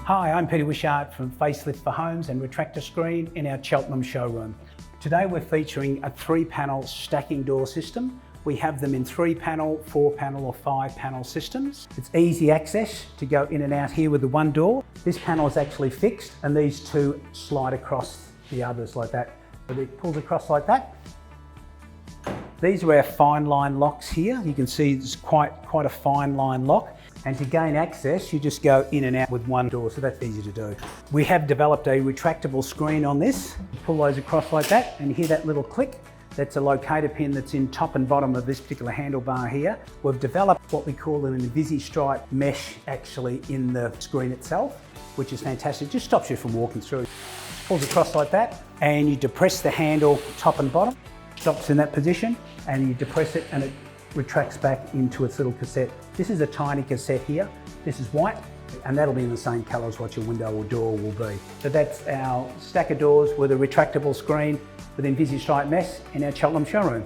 Hi, I'm Peter Wishart from Facelift for Homes and RetractAscreen in our Cheltenham showroom. Today we're featuring a 3-panel stacking door system. We have them in 3-panel, 4-panel or 5-panel systems. It's easy access to go in and out here with the one door. This panel is actually fixed and these two slide across the others like that. So it pulls across like that. These are our fine line locks here. You can see it's quite a fine line lock. And to gain access, you just go in and out with one door, so that's easy to do. We have developed a retractable screen on this. You pull those across like that and you hear that little click. That's a locator pin that's in top and bottom of this particular handlebar here. We've developed what we call an Invisi-stripe mesh actually in the screen itself, which is fantastic. Just stops you from walking through. Pulls across like that and you depress the handle top and bottom. Stops in that position and you depress it and it retracts back into its little cassette. This is a tiny cassette here. This is white and that'll be in the same colour as what your window or door will be. So that's our stack of doors with a retractable screen with Invisi-stripe mesh in our Cheltenham showroom.